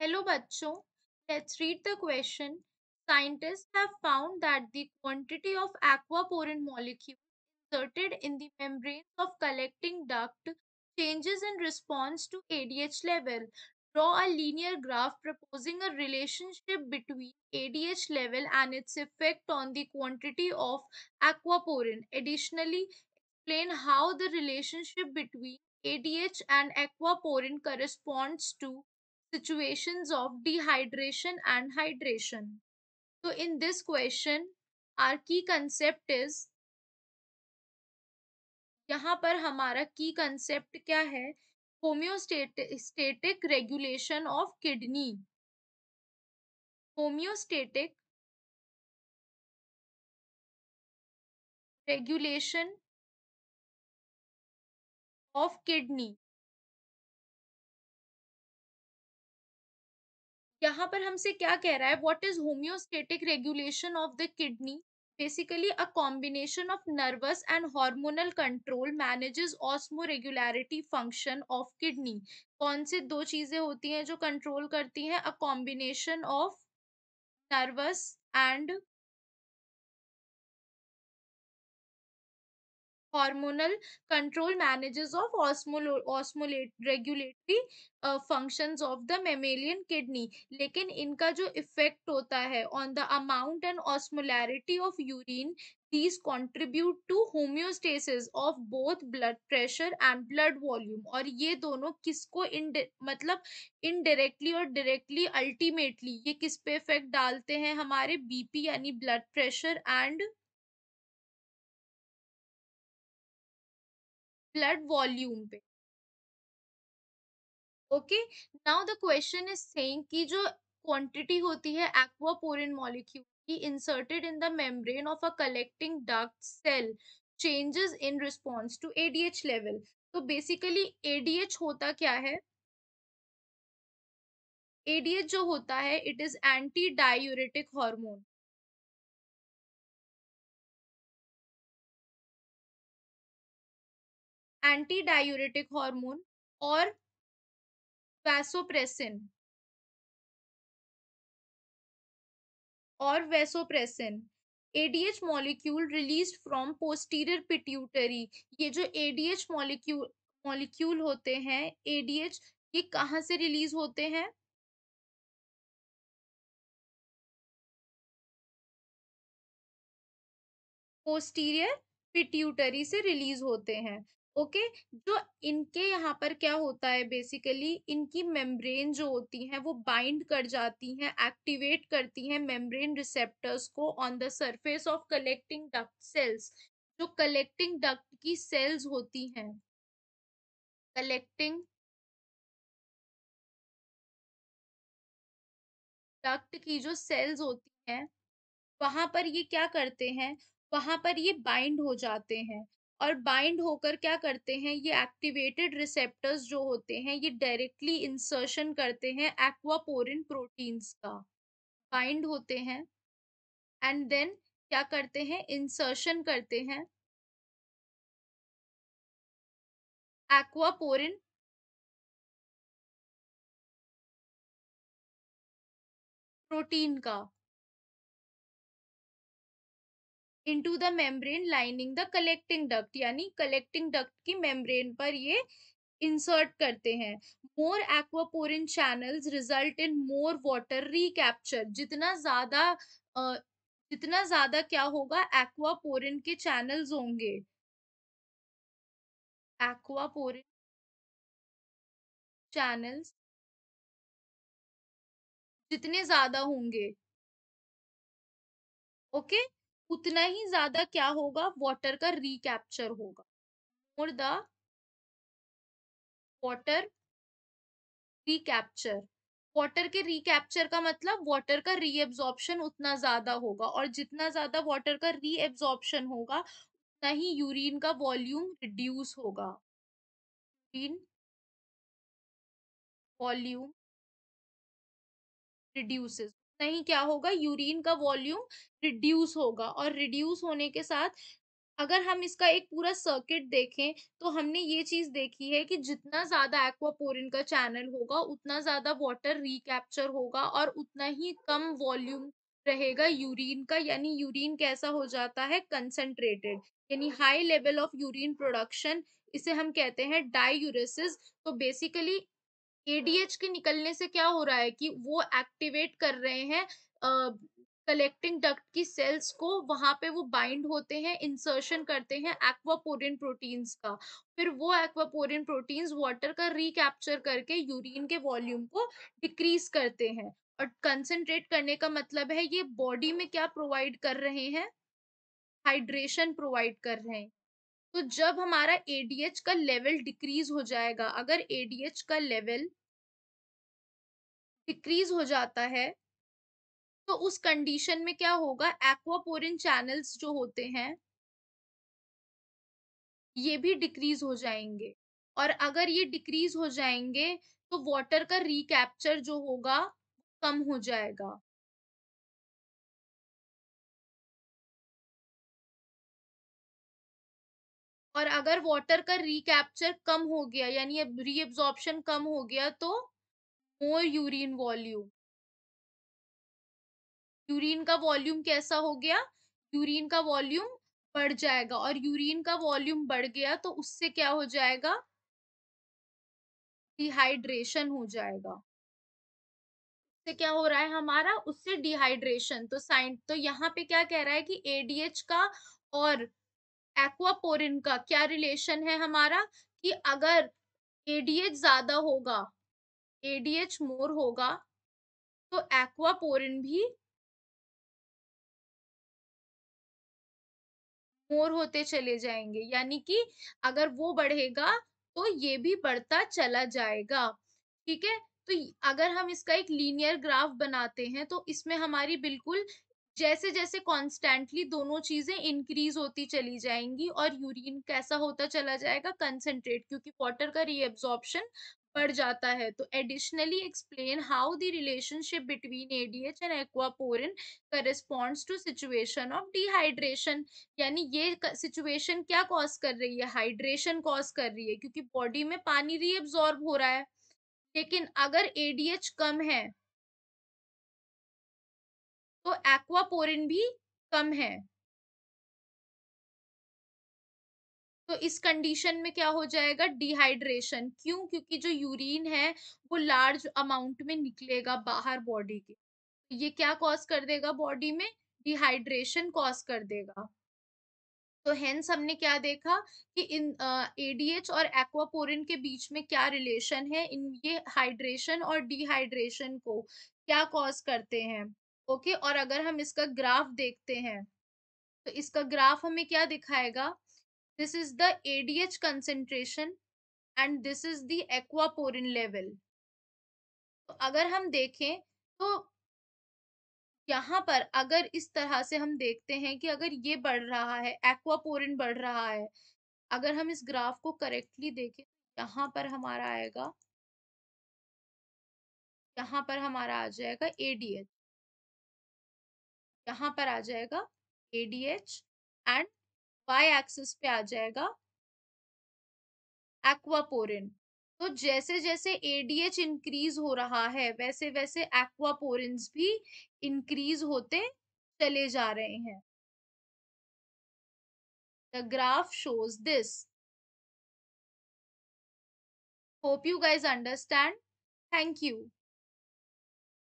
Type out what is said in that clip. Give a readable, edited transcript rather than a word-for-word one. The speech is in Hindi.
Hello bachcho, let's read the question. Scientists have found that the quantity of aquaporin molecule inserted in the membranes of collecting duct changes in response to ADH level. Draw a linear graph proposing a relationship between ADH level and its effect on the quantity of aquaporin. Additionally, explain how the relationship between ADH and aquaporin corresponds to situations of dehydration and hydration. So in this question, our key concept is, यहाँ पर हमारा की कंसेप्ट क्या है? Homeostatic regulation of kidney. Homeostatic regulation of kidney. यहाँ पर हमसे क्या कह रहा है? What is homeostatic regulation of the kidney? Basically, a combination of nervous and hormonal control manages osmoregularity function of kidney. कौन सी दो चीजें होती हैं जो कंट्रोल करती हैं? A combination of nervous and hormonal control manages of osmolate regulatory functions of the mammalian kidney. लेकिन इनका जो इफेक्ट होता है on the amount and osmolarity of urine, these contribute to homeostasis of both blood pressure and blood volume. और ये दोनों किसको मतलब इनडायरेक्टली और डायरेक्टली अल्टीमेटली ये किस पे इफेक्ट डालते हैं? हमारे बीपी यानी blood pressure and blood volume पे। Okay, now the question is saying कि जो क्वांटिटी होती है एक्वापोरिन मॉलिक्यूल की inserted in the membrane of a collecting duct cell changes in response to ADH level. तो बेसिकली एडीएच होता क्या है? एडीएच जो होता है it is anti diuretic hormone. Anti diuretic hormone और वैसोप्रेसिन और vasopressin. ADH molecule released from posterior pituitary. ये जो एडीएच मॉलिक्यूल मॉलिक्यूल होते हैं, एडीएच, ये कहाँ से रिलीज होते हैं? पोस्टीरियर पिट्यूटरी से रिलीज होते हैं। ओके, जो इनके यहाँ पर क्या होता है? बेसिकली इनकी मेम्ब्रेन जो होती हैं वो बाइंड कर जाती हैं, एक्टिवेट करती हैं मेम्ब्रेन रिसेप्टर्स को on the surface of collecting duct cells. जो कलेक्टिंग डक्ट की सेल्स होती हैं, कलेक्टिंग डक्ट की जो सेल्स होती हैं, वहां पर ये क्या करते हैं? वहां पर ये बाइंड हो जाते हैं और बाइंड होकर क्या करते हैं? ये एक्टिवेटेड रिसेप्टर्स जो होते हैं ये डायरेक्टली इंसर्शन करते हैं एक्वापोरिन प्रोटीन्स का। बाइंड होते हैं एंड देन क्या करते हैं? इंसर्शन करते हैं एक्वापोरिन प्रोटीन का into the membrane lining the collecting duct, यानी कलेक्टिंग डक्ट की मेम्ब्रेन पर ये इंसर्ट करते हैं। More aquaporin channels result in more water recapture. जितना ज्यादा क्या होगा? एक्वापोरिन के चैनल्स होंगे, एक्वापोरिन चैनल्स जितने ज्यादा होंगे, ओके, उतना ही ज्यादा क्या होगा? वाटर का रिकैप्चर होगा। More the water recapture. Water के रिकैप्चर का मतलब वाटर का रीएब्जॉर्प्शन उतना ज्यादा होगा, और जितना ज्यादा वाटर का रीएब्जॉर्प्शन होगा उतना ही यूरिन का वॉल्यूम रिड्यूस होगा। यूरिन वॉल्यूम रिड्यूसेस, नहीं क्या होगा? यूरिन का वॉल्यूम रिड्यूस होगा, और रिड्यूस होने के साथ अगर हम इसका एक पूरा सर्किट देखें, तो हमने ये चीज़ देखी है कि जितना ज़्यादा एक्वापोरिन का चैनल होगा, उतना ज़्यादा वाटर रिकैप्चर होगा और उतना ही कम वॉल्यूम रहेगा यूरिन का, यानी यूरिन कैसा हो जाता है, कंसंट्रेटेड, यानी high level of urine production, इसे हम कहते हैं डाययूरेसिस। तो बेसिकली एडीएच के निकलने से क्या हो रहा है कि वो एक्टिवेट कर रहे हैं कलेक्टिंग डक्ट की सेल्स को, वहां पे वो बाइंड होते हैं, इंसर्शन करते हैं एक्वापोरिन प्रोटीन्स का। फिर वो एक्वापोरिन प्रोटीन्स वाटर का रिकैप्चर करके यूरिन के वॉल्यूम को डिक्रीज करते हैं। और कंसंट्रेट करने का मतलब है ये बॉडी में क्या प्रोवाइड कर रहे हैं, हाइड्रेशन प्रोवाइड कर रहे हैं। तो जब हमारा एडीएच का लेवल डिक्रीज हो जाएगा, अगर एडीएच का लेवल डिक्रीज हो जाता है, तो उस कंडीशन में क्या होगा, एक्वापोरिन चैनल्स जो होते हैं ये भी डिक्रीज हो जाएंगे। और अगर ये डिक्रीज हो जाएंगे, तो वाटर का रिकैप्चर जो होगा कम हो जाएगा। और अगर वाटर का रिकैप्चर कम हो गया, यानी अब रीअब्जॉर्प्शन कम हो गया, तो मोर यूरिन वॉल्यूम, यूरिन का वॉल्यूम कैसा हो गया, यूरिन का वॉल्यूम बढ़ जाएगा। और यूरिन का वॉल्यूम बढ़ गया तो उससे क्या हो जाएगा, डिहाइड्रेशन हो जाएगा। से क्या हो रहा है हमारा, उससे डिहाइड्रेशन। तो तो यहाँ पे क्या कह रहा है कि एडीएच का और एक्वापोरिन का क्या रिलेशन है हमारा, कि अगर एडीएच ज्यादा होगा, एडीएच मोर होगा, तो एक्वापोरिन भी मोर होते चले जाएंगे, यानी कि अगर वो बढ़ेगा तो ये भी बढ़ता चला जाएगा। ठीक है। तो अगर हम इसका एक लीनियर ग्राफ बनाते हैं, तो इसमें हमारी बिल्कुल जैसे जैसे कॉन्स्टेंटली दोनों चीजें इंक्रीज होती चली जाएंगी, और यूरिन कैसा होता चला जाएगा, कंसंट्रेट, क्योंकि वाटर का रीअब्जॉर्प्शन बढ़ जाता है। तो additionally explain how the relationship between ADH and aquaporin corresponds to situation of dehydration. यानी ये सिचुएशन क्या कॉज कर रही है, हाइड्रेशन कॉज कर रही है, क्योंकि बॉडी में पानी रीअब्सॉर्ब हो रहा है। लेकिन अगर एडीएच कम है, तो एक्वापोरिन भी कम है। तो इस कंडीशन में क्या हो जाएगा, डिहाइड्रेशन। क्यों, क्योंकि जो यूरिन है वो लार्ज अमाउंट में निकलेगा बाहर बॉडी के, तो ये क्या कॉज कर देगा बॉडी में, डिहाइड्रेशन कॉज कर देगा। तो हेंस हमने क्या देखा कि इन एडीएच और एक्वापोरिन के बीच में क्या रिलेशन है, इन ये हाइड्रेशन और डिहाइड्रेशन को क्या कॉज करते हैं। ओके। और अगर हम इसका ग्राफ देखते हैं, तो इसका ग्राफ हमें क्या दिखाएगा, this is the ADH concentration and this is the aquaporin level. तो अगर हम देखें, तो यहाँ पर अगर इस तरह से हम देखते हैं कि अगर ये बढ़ रहा है, एक्वापोरिन बढ़ रहा है, अगर हम इस ग्राफ को करेक्टली देखें, यहाँ पर हमारा आएगा, यहाँ पर हमारा आ जाएगा एडीएच, यहाँ पर आ जाएगा एडीएच, एंड वाई एक्सिस पे आ जाएगा एक्वापोरिन। तो जैसे जैसे एडीएच इंक्रीज हो रहा है, वैसे वैसे एक्वापोरिन्स भी इंक्रीज होते चले जा रहे हैं। The graph shows this. Hope you guys understand. Thank you.